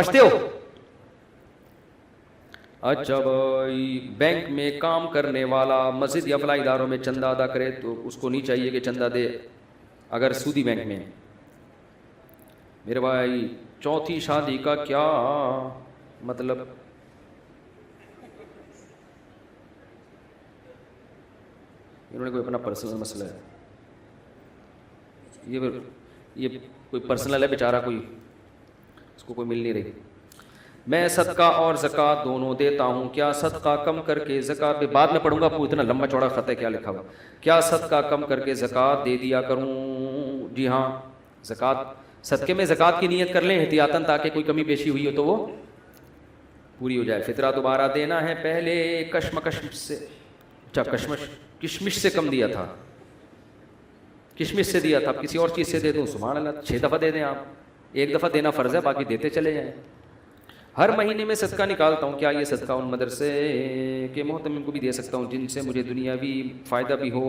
समझते हो? अच्छा भाई, बैंक में काम करने वाला मस्जिद या फलाह इदारों में चंदा अदा करे तो उसको नहीं चाहिए कि चंदा दे अगर सूदी बैंक में? मेरे भाई चौथी शादी का क्या मतलब? इन्होंने कोई अपना पर्सनल मसला है, ये कोई पर्सनल है बेचारा, कोई उसको कोई मिल नहीं रही। मैं सदका और ज़कात दोनों देता हूँ, क्या सदका कम करके ज़कात पे बाद में पढ़ूंगा, आपको इतना लंबा चौड़ा खत है क्या लिखा हुआ, क्या सदका कम करके ज़कात दे दिया करूँ? जी हाँ, ज़कात सदके में ज़कात की नियत कर लें एहतियातन, ताकि कोई कमी पेशी हुई हो तो वो पूरी हो जाए। फितरा दोबारा देना है, पहले कशमकश से, अच्छा किशमिश से कम दिया था, किशमिश से दिया था, किसी और चीज़ से दे दूँ? सुभान अल्लाह, 6 दफ़ा दे दें आप, एक दफ़ा देना फ़र्ज़ है, बाकी देते चले जाएँ। हर महीने में सदका निकालता हूँ, क्या ये सदका उन मदरसे के मोहतमिम को भी दे सकता हूँ जिनसे मुझे दुनियावी फ़ायदा भी हो?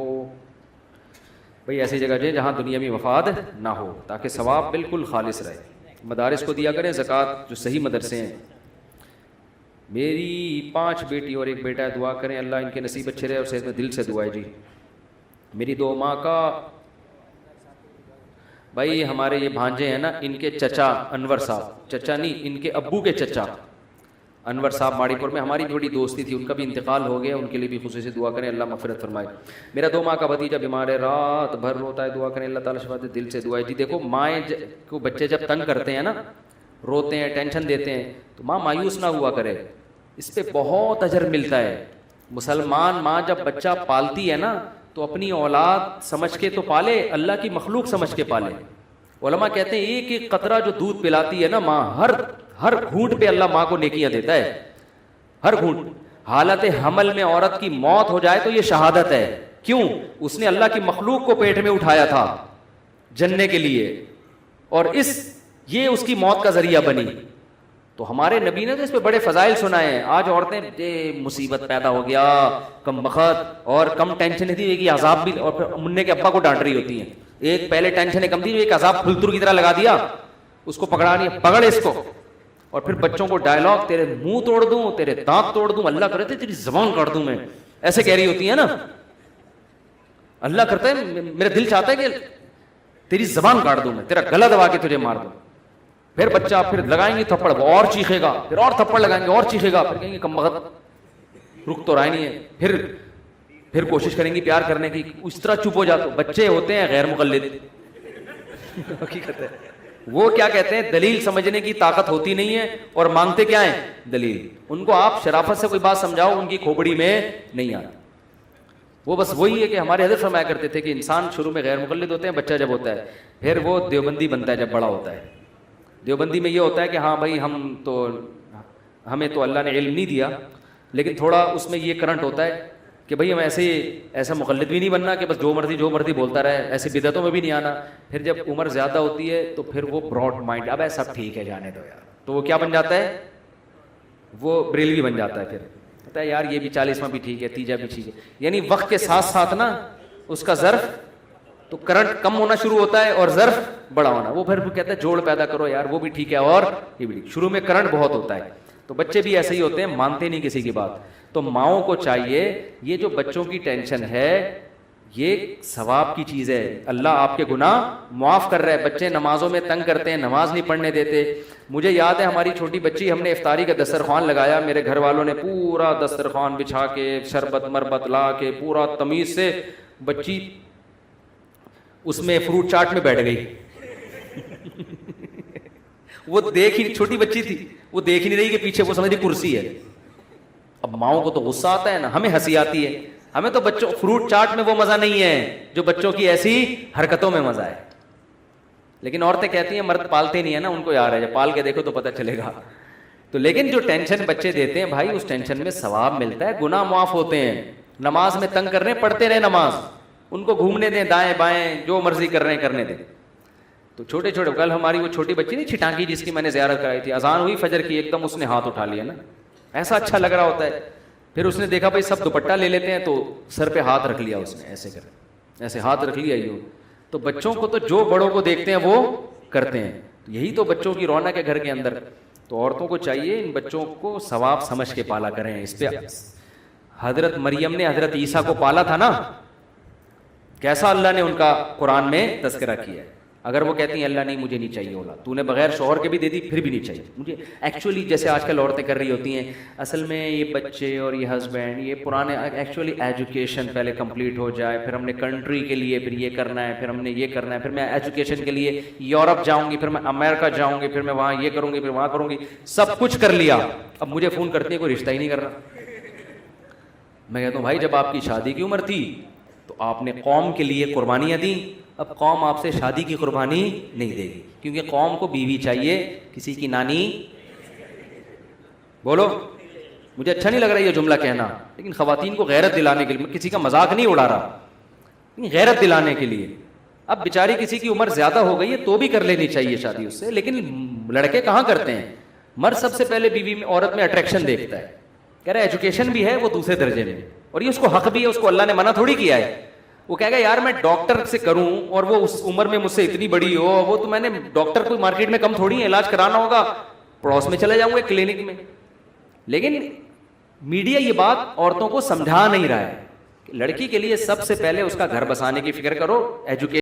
भाई ऐसी जगह जाए जहाँ दुनियावी मफाद ना हो, ताकि सवाब बिल्कुल खालिस रहे। मदारिस को दिया करें ज़कात, जो सही मदरसे हैं। मेरी 5 बेटी और 1 बेटा है, दुआ करें अल्लाह इनके नसीब अच्छे रहे और सेहत में, दिल से दुआ है जी। मेरी 2 माँ का, भाई हमारे ये भांजे हैं ना, इनके चचा अनवर साहब, चचा नहीं इनके अब्बू के चचा अनवर साहब माड़ीपुर में, हमारी बड़ी दोस्ती थी, उनका भी इंतकाल हो गया, उनके लिए भी खुसूसी दुआ करें अल्लाह मग़फ़िरत फरमाए। मेरा 2 माँ का भतीजा बीमार है, रात भर रोता है, दुआ करें अल्लाह ताला शिफा दे, दिल से दुआ है जी। देखो माएँ को बच्चे जब तंग करते हैं ना, रोते हैं, टेंशन देते हैं, तो माँ मायूस ना हुआ करे, इस पर बहुत अजर मिलता है। मुसलमान माँ जब बच्चा पालती है ना, तो अपनी औलाद समझ के तो पाले, अल्लाह की मखलूक समझ के पाले। उलमा कहते हैं एक एक कतरा जो दूध पिलाती है ना माँ, हर घूंट पे अल्लाह माँ को नेकियां देता है, हर घूंट। हालत हमल में औरत की मौत हो जाए तो ये शहादत है, क्यों? उसने अल्लाह की मखलूक को पेट में उठाया था जन्ने के लिए, और ये उसकी मौत का जरिया बनी। तो हमारे नबी ने तो इस पे बड़े फजाइल सुनाए हैं। आज औरतें मुसीबत पैदा हो गया, कम बखत और कम टेंशन थी, एक अजाब भी, और फिर मुन्ने के अब्बा को डांट रही होती हैं। एक पहले टेंशन कम थी, एक अजाब फुलतुर की तरह लगा दिया, उसको पकड़ा नहीं, पकड़ इसको। और फिर बच्चों को डायलॉग, तेरे मुंह तोड़ दूं, तेरे दांत तोड़ दूं, अल्लाह करे तेरी जबान काट दूं मैं, ऐसे कह रही होती है ना। अल्लाह करता है, मेरा दिल चाहता है कि तेरी जबान काट दूं मैं, तेरा गला दबा के तुझे मार दूं। फिर बच्चा, फिर लगाएंगे थप्पड़, वो और चीखेगा, फिर और थप्पड़ लगाएंगे और चीखेगा, फिर कहेंगे कम वक्त रुक तो रहा नहीं है, फिर कोशिश करेंगी प्यार करने की, उस तरह चुप हो जाते। बच्चे होते हैं गैर मुक़ल्लिद, हकीकत है। वो क्या कहते हैं, दलील समझने की ताकत होती नहीं है और मांगते क्या है, दलील। उनको आप शराफत से कोई बात समझाओ, उनकी खोपड़ी में नहीं आती। वो बस वही है कि हमारे हज़रत फरमाया करते थे कि इंसान शुरू में गैर मुक़ल्लिद होते हैं, बच्चा जब होता है, फिर वो देवबंदी बनता है जब बड़ा होता है। देवबंदी में ये होता है कि हाँ भाई हमें तो अल्लाह ने इल्म नहीं दिया, लेकिन थोड़ा उसमें ये करंट होता है कि भाई हम ऐसा मुक़ल्लिद भी नहीं बनना कि बस जो मर्जी बोलता रहे, ऐसे बिदअतों में भी नहीं आना। फिर जब उम्र ज़्यादा होती है तो फिर वो ब्रॉड माइंड, अब सब ठीक है जाने दो यार, तो वो क्या बन जाता है, वो बरेलवी बन जाता है। फिर कहता है यार ये भी 40वां भी ठीक है, तीजा भी ठीक है। यानी वक्त के साथ साथ ना उसका ज़र्फ, तो करंट कम होना शुरू होता है और ज़र्फ बड़ा होना। वो फिर कहता है जोड़ पैदा करो यार, वो भी ठीक है और ये भी ठीक। शुरू में करंट बहुत होता है, तो बच्चे भी ऐसे ही होते हैं, मानते नहीं किसी की बात। तो माओं को चाहिए, ये जो बच्चों की टेंशन है ये सवाब की चीज़ है, अल्लाह आपके गुनाह मुआफ़ कर रहा है। बच्चे नमाजों में तंग करते हैं, नमाज नहीं पढ़ने देते। मुझे याद है हमारी छोटी बच्ची, हमने इफ्तारी का दस्तरखान लगाया, मेरे घर वालों ने पूरा दस्तरखान बिछा के शरबत मरबत ला के पूरा तमीज़ से, बच्ची उसमें फ्रूट चाट में बैठ गई। वो देख ही, छोटी बच्ची थी, वो देख ही नहीं रही कि पीछे वो समझ रही कुर्सी है। अब माओं को तो गुस्सा आता है ना, हमें हंसी आती है। हमें तो बच्चों फ्रूट चाट में वो मजा नहीं है जो बच्चों की ऐसी हरकतों में मजा है। लेकिन औरतें कहती हैं मर्द पालते नहीं है ना, उनको यार है, जब पाल के देखो तो पता चलेगा। तो लेकिन जो टेंशन बच्चे देते हैं भाई, उस टेंशन में सवाब मिलता है, गुनाह माफ होते हैं। नमाज में तंग कर रहे हैं, पढ़ते रहे नमाज, उनको घूमने दें दाएं बाएं, जो मर्जी कर रहे हैं करने दें। तो छोटे छोटे, कल हमारी वो छोटी बच्ची नहीं छिटांकी, जिसकी मैंने ज़ियारत कराई थी, अजान हुई फजर की, एकदम उसने हाथ उठा लिया ना, ऐसा अच्छा लग रहा होता है। फिर उसने देखा भाई सब दुपट्टा ले लेते हैं, तो सर पे हाथ रख लिया उसने, ऐसे हाथ रख लिया यूं। तो बच्चों को तो जो बड़ों को देखते हैं वो करते हैं, यही तो बच्चों की रौनक है घर के अंदर। تو عورتوں کو چاہیے ان بچوں کو ثواب سمجھ کے پالا کریں. اس پہ حضرت مریم نے حضرت عیسیٰ کو پالا تھا نا, کیسا اللہ نے ان کا قرآن میں تذکرہ کیا ہے. اگر وہ کہتی ہیں اللہ نہیں مجھے نہیں چاہیے اولاد, تو نے بغیر شوہر کے بھی دے دی پھر بھی نہیں چاہیے مجھے. ایکچولی جیسے آج کل عورتیں کر رہی ہوتی ہیں, اصل میں یہ بچے اور یہ ہسبینڈ یہ پرانے, ایکچولی ایجوکیشن پہلے کمپلیٹ ہو جائے, پھر ہم نے کنٹری کے لیے پھر یہ کرنا ہے, پھر ہم نے یہ کرنا ہے, پھر میں ایجوکیشن کے لیے یورپ جاؤں گی, پھر میں امریکہ جاؤں گی, پھر میں وہاں یہ کروں گی, پھر وہاں کروں گی, سب کچھ کر لیا, اب مجھے فون کرتی ہے کوئی رشتہ ہی نہیں کر رہا. میں کہتا ہوں بھائی جب آپ کی شادی کی عمر تھی تو آپ نے قوم کے لیے قربانیاں دیں, اب قوم آپ سے شادی کی قربانی نہیں دے گی, کیونکہ قوم کو بیوی چاہیے, کسی کی نانی. بولو, مجھے اچھا نہیں لگ رہا یہ جملہ کہنا, لیکن خواتین کو غیرت دلانے کے لیے, میں کسی کا مذاق نہیں اڑا رہا, غیرت دلانے کے لیے. اب بیچاری کسی کی عمر زیادہ ہو گئی ہے تو بھی کر لینی چاہیے شادی اس سے, لیکن لڑکے کہاں کرتے ہیں. مرد سب سے پہلے بیوی میں عورت میں اٹریکشن دیکھتا ہے, کہہ رہا ہے ایجوکیشن بھی ہے وہ دوسرے درجے میں, اور یہ اس کو حق بھی ہے, اس کو اللہ نے منع تھوڑی کیا ہے. وہ کہے گا یار میں ڈاکٹر سے کروں اور وہ اس عمر میں مجھ سے اتنی بڑی ہو, وہ تو میں نے ڈاکٹر کو مارکیٹ میں کم تھوڑی ہے, علاج کرانا ہوگا پڑوس میں چلے جاؤں گا کلینک میں. لیکن میڈیا یہ بات عورتوں کو سمجھا نہیں رہا ہے کہ لڑکی کے لیے سب سے پہلے اس کا گھر بسانے کی فکر کرو, ایجوکیشن